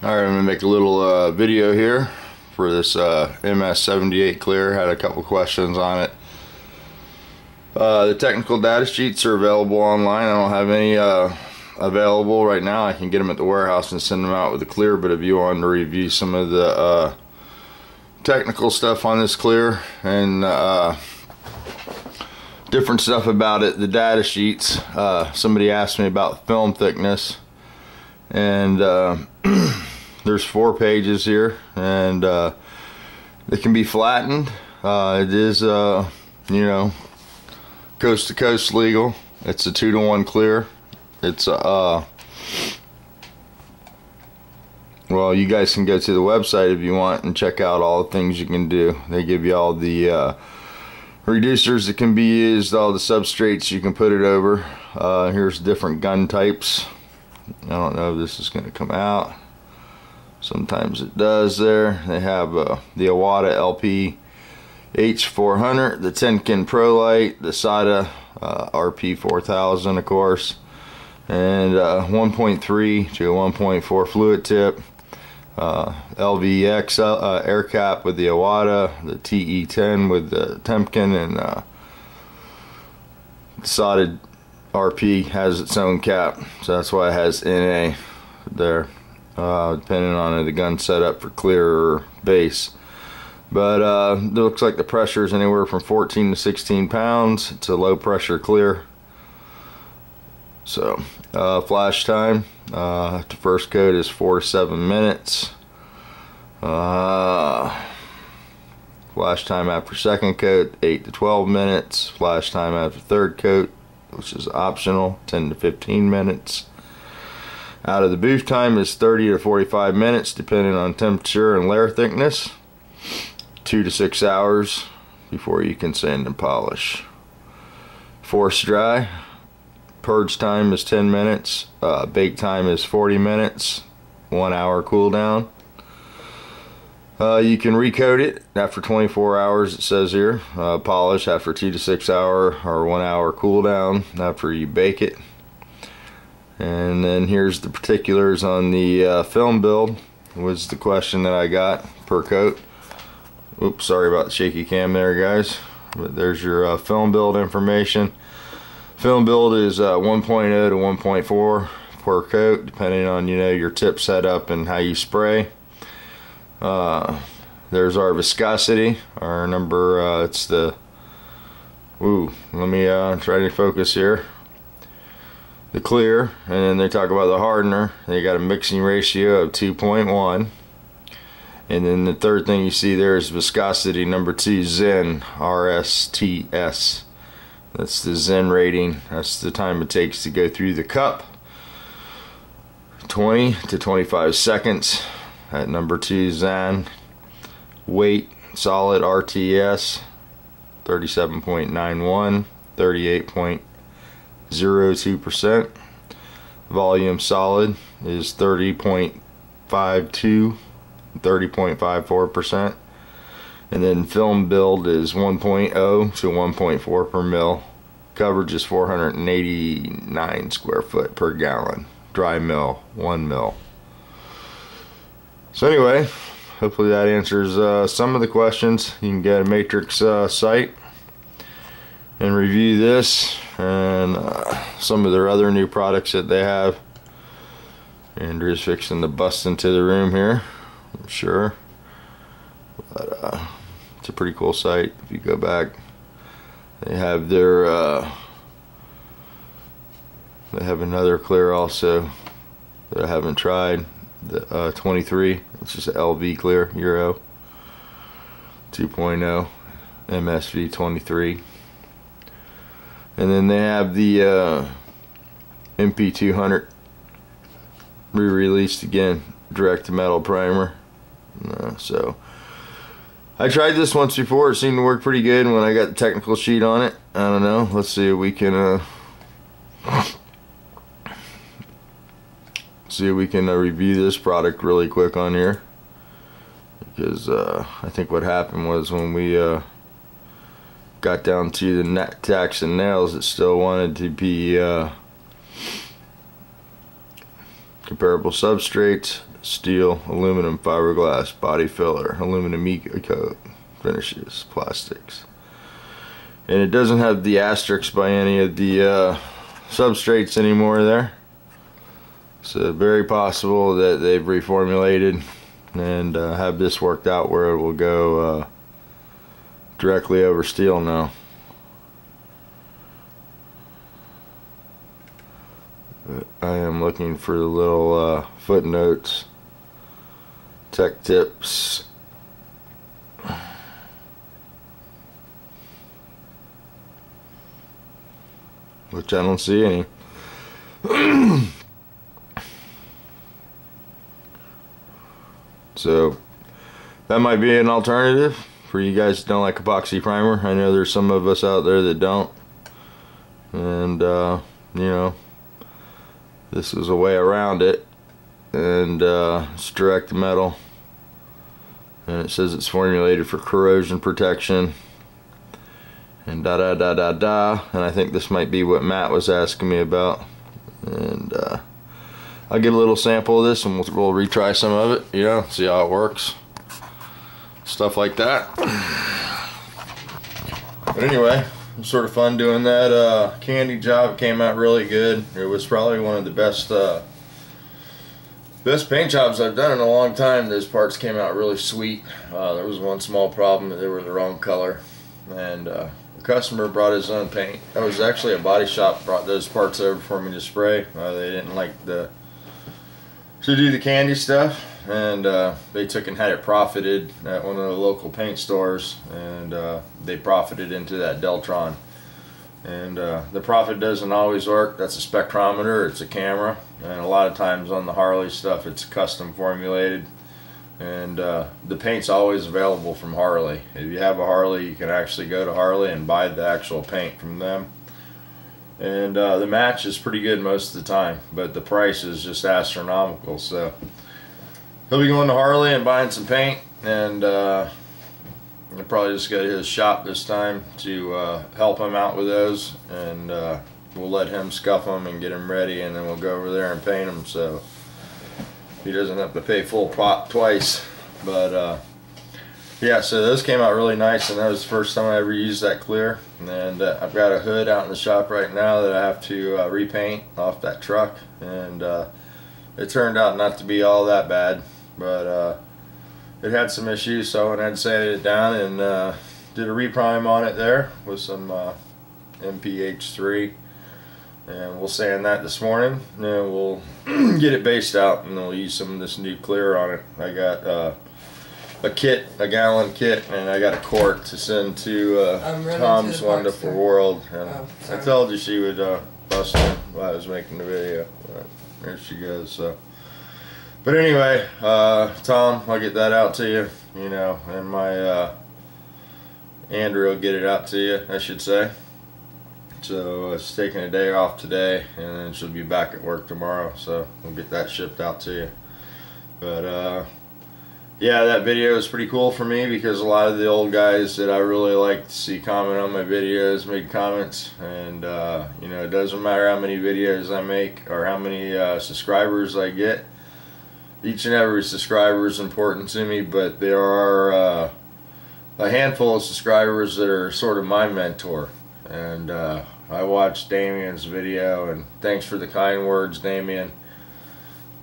Alright, I'm going to make a little video here for this MS78 clear. Had a couple questions on it. The technical data sheets are available online. I don't have any available right now. I can get them at the warehouse and send them out with the clear, but if you want to review some of the technical stuff on this clear and different stuff about it, the data sheets, somebody asked me about film thickness, and there's 4 pages here, and it can be flattened. It is you know, coast to coast legal. It's a 2-to-1 clear. It's well, you guys can go to the website if you want and check out all the things you can do. They give you all the reducers that can be used, all the substrates you can put it over. Here's different gun types. I don't know if this is going to come out. Sometimes it does there. They have the Iwata LP H400, the Tenkin Pro Light, the SATA RP 4000, of course, and 1.3 to 1.4 fluid tip, LVX air cap with the Iwata, the TE10 with the Temkin, and the SATA RP has its own cap, so that's why it has NA there, depending on the gun setup for clear or base. But it looks like the pressure is anywhere from 14 to 16 pounds. It's a low pressure clear. So flash time after first coat is 4 to 7 minutes. Flash time after second coat 8 to 12 minutes. Flash time after third coat, which is optional, 10 to 15 minutes. Out of the booth time is 30 to 45 minutes depending on temperature and layer thickness. 2 to 6 hours before you can sand and polish. Force dry, purge time is 10 minutes, bake time is 40 minutes, 1 hour cool down. You can recoat it after 24 hours, it says here. Polish after 2 to 6 hour or 1 hour cool down after you bake it. And then here's the particulars on the film build, was the question that I got per coat. Oops, sorry about the shaky cam there, guys. But there's your film build information. Film build is 1.0 to 1.4 per coat, depending on, you know, your tip setup and how you spray. There's our viscosity, our number. It's the. Ooh, let me try to focus here. The clear, and then they talk about the hardener. They got a mixing ratio of 2.1. And then the third thing you see there is viscosity number 2, Zen, RSTS. That's the Zen rating. That's the time it takes to go through the cup. 20 to 25 seconds at number 2, Zen. Weight, solid RTS, 37.91, 38.02%. Volume solid is 30.52. 30.54%, and then film build is 1.0 to 1.4 per mil. Coverage is 489 square foot per gallon. Dry mill 1 mil. So anyway, hopefully that answers some of the questions. You can get a Matrix site and review this and some of their other new products that they have. Andrew's fixing to bust into the room here, I'm sure, but it's a pretty cool site. If you go back, they have their they have another clear also that I haven't tried, the 23, it's just an LV clear Euro 2.0 MSV23, and then they have the MP200 re-released again, direct to metal primer. So I tried this once before. It seemed to work pretty good when I got the technical sheet on it. I don't know, let's see if we can review this product really quick on here, because I think what happened was when we got down to the tacks and nails, it still wanted to be comparable substrates. steel, aluminum, fiberglass, body filler, aluminum e-coat, finishes, plastics. And it doesn't have the asterisks by any of the substrates anymore there. So very possible that they've reformulated and have this worked out where it will go directly over steel now. But I am looking for the little footnotes, tech tips. Which I don't see any. So that might be an alternative for you guys that don't like epoxy primer. I know there's some of us out there that don't, and you know, this is a way around it. And it's direct metal, and it says it's formulated for corrosion protection and da da da da da. And I think this might be what Matt was asking me about. And I'll get a little sample of this and we'll retry some of it, you know, see how it works, stuff like that. But anyway, it was sort of fun doing that candy job. It came out really good. It was probably one of the best paint jobs I've done in a long time. Those parts came out really sweet. There was one small problem, that they were the wrong color, and the customer brought his own paint. That was actually a body shop brought those parts over for me to spray. They didn't like to do the candy stuff, and they took and had it profited at one of the local paint stores, and they profited into that Deltron. And the profit doesn't always work. That's a spectrometer, it's a camera, and a lot of times on the Harley stuff it's custom formulated. And the paint's always available from Harley. If you have a Harley, you can actually go to Harley and buy the actual paint from them. And the match is pretty good most of the time, but the price is just astronomical. So he'll be going to Harley and buying some paint, and I'll probably just go to his shop this time to help him out with those, and we'll let him scuff them and get them ready, and then we'll go over there and paint them so he doesn't have to pay full pot twice. But yeah, so those came out really nice, and that was the first time I ever used that clear. And I've got a hood out in the shop right now that I have to repaint off that truck, and it turned out not to be all that bad, but it had some issues, so I went ahead and sanded it down and did a reprime on it there with some MPH3, and we'll sand that this morning, and then we'll get it based out, and then we'll use some of this new clear on it. I got a gallon kit, and I got a quart to send to Tom's Wonderful World. And I told you she would bust in while I was making the video. But there she goes. So, but anyway, Tom, I'll get that out to you. You know, and my Andrew will get it out to you, I should say. So it's taking a day off today, and then she'll be back at work tomorrow. So we'll get that shipped out to you. But yeah, that video is pretty cool for me because a lot of the old guys that I really like to see comment on my videos make comments, and you know, it doesn't matter how many videos I make or how many subscribers I get. Each and every subscriber is important to me, but there are a handful of subscribers that are sort of my mentor. And I watched Damien's video, and thanks for the kind words, Damien.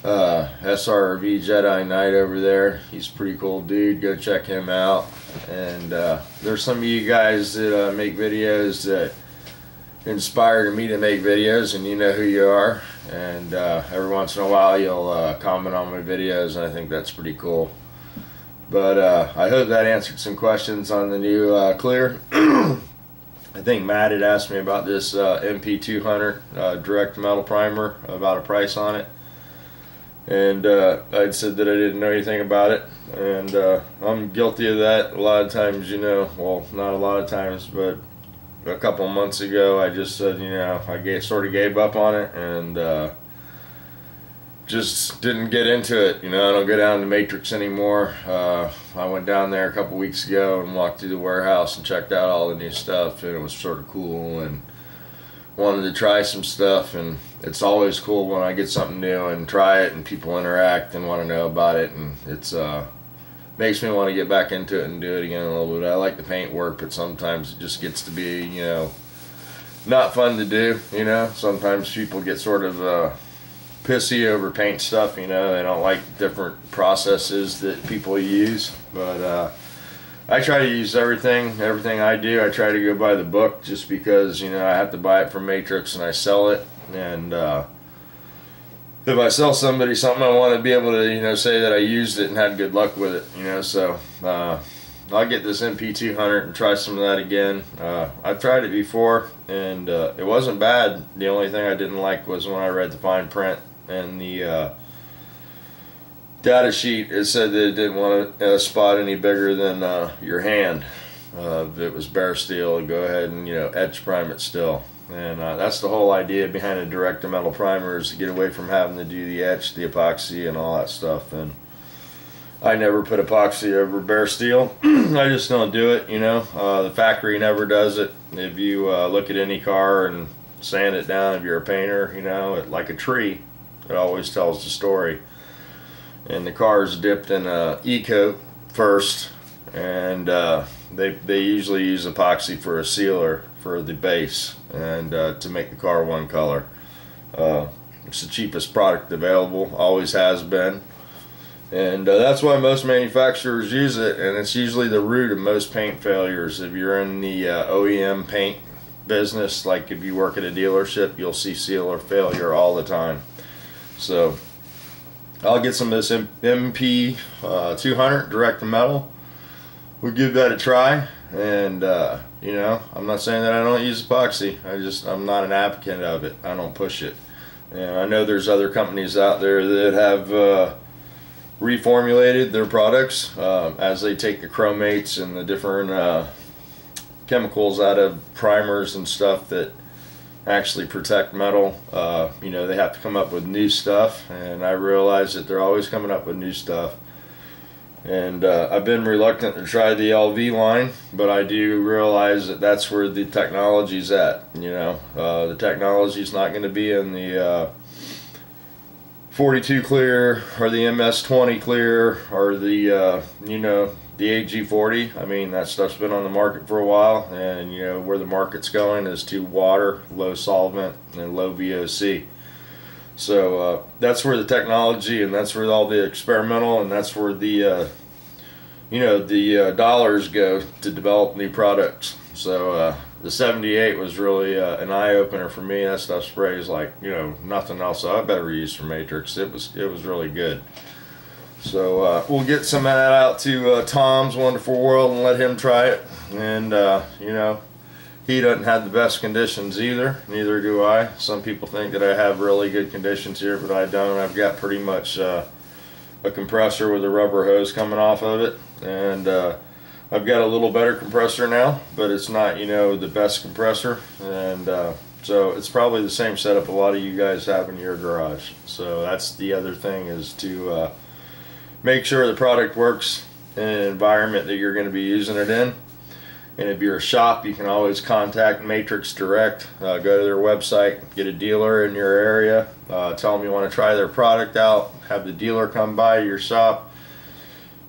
SRV Jedi Knight over there, he's a pretty cool dude. Go check him out. And there's some of you guys that make videos that inspired me to make videos, and you know who you are. And every once in a while you'll comment on my videos, and I think that's pretty cool. But I hope that answered some questions on the new clear. I think Matt had asked me about this MP200 direct metal primer, about a price on it. And I'd said that I didn't know anything about it, and I'm guilty of that a lot of times, you know. Well, not a lot of times, but a couple months ago I just said, you know, I sort of gave up on it, and just didn't get into it. You know, I don't go down to Matrix anymore. I went down there a couple weeks ago and walked through the warehouse and checked out all the new stuff, and it was sort of cool. And wanted to try some stuff, and it's always cool when I get something new and try it and people interact and want to know about it, and it's makes me want to get back into it and do it again a little bit. I like the paint work, but sometimes it just gets to be, you know, not fun to do, you know. Sometimes people get sort of pissy over paint stuff, you know. They don't like different processes that people use, but I try to use everything I do. I try to go by the book, just because, you know, I have to buy it from Matrix and I sell it, and if I sell somebody something, I want to be able to, you know, say that I used it and had good luck with it, you know. So I'll get this MP200 and try some of that again. I've tried it before, and it wasn't bad. The only thing I didn't like was when I read the fine print and the data sheet. It said that it didn't want to spot any bigger than your hand. If it was bare steel, go ahead and, you know, etch prime it still. And that's the whole idea behind a direct to metal primer, is to get away from having to do the etch, the epoxy, and all that stuff. And I never put epoxy over bare steel. I just don't do it, you know. The factory never does it. If you look at any car and sand it down, if you're a painter, you know, like a tree, it always tells the story. And the car is dipped in E-coat first, and they usually use epoxy for a sealer for the base, and to make the car one color. It's the cheapest product available, always has been, and that's why most manufacturers use it, and it's usually the root of most paint failures. If you're in the OEM paint business, like if you work at a dealership, you'll see sealer failure all the time. So I'll get some of this MP200 direct to metal. We'll give that a try, and you know, I'm not saying that I don't use epoxy. I'm not an advocate of it. I don't push it. And I know there's other companies out there that have reformulated their products as they take the chromates and the different chemicals out of primers and stuff that actually protect metal. You know, they have to come up with new stuff, and I realize that they're always coming up with new stuff. And I've been reluctant to try the LV line, but I do realize that that's where the technology's at. You know, the technology's not going to be in the 42 clear or the MS20 clear or the you know, the AG40. I mean, that stuff's been on the market for a while, and you know, where the market's going is to water, low solvent, and low VOC. So that's where the technology, and that's where all the experimental, and that's where the you know, the dollars go to develop new products. So the 78 was really an eye-opener for me. That stuff sprays like, you know, nothing else I've ever used from Matrix. It was really good. So we'll get some of that out to Tom's Wonderful World and let him try it. And you know, he doesn't have the best conditions either, neither do I. Some people think that I have really good conditions here, but I don't. I've got pretty much a compressor with a rubber hose coming off of it, and I've got a little better compressor now, but it's not, you know, the best compressor. And so it's probably the same setup a lot of you guys have in your garage. So that's the other thing, is to make sure the product works in an environment that you're going to be using it in. And if you're a shop, you can always contact Matrix direct. Go to their website, get a dealer in your area, tell them you want to try their product out, have the dealer come by your shop.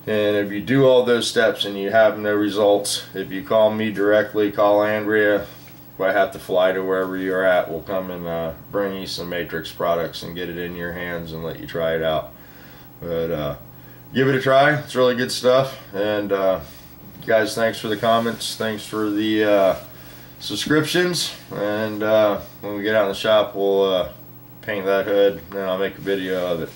And if you do all those steps and you have no results, if you call me directly, call Andrea, if I have to fly to wherever you're at, we'll come and bring you some Matrix products and get it in your hands and let you try it out. But give it a try. It's really good stuff. And guys, thanks for the comments, thanks for the subscriptions, and when we get out in the shop, we'll paint that hood, and I'll make a video of it.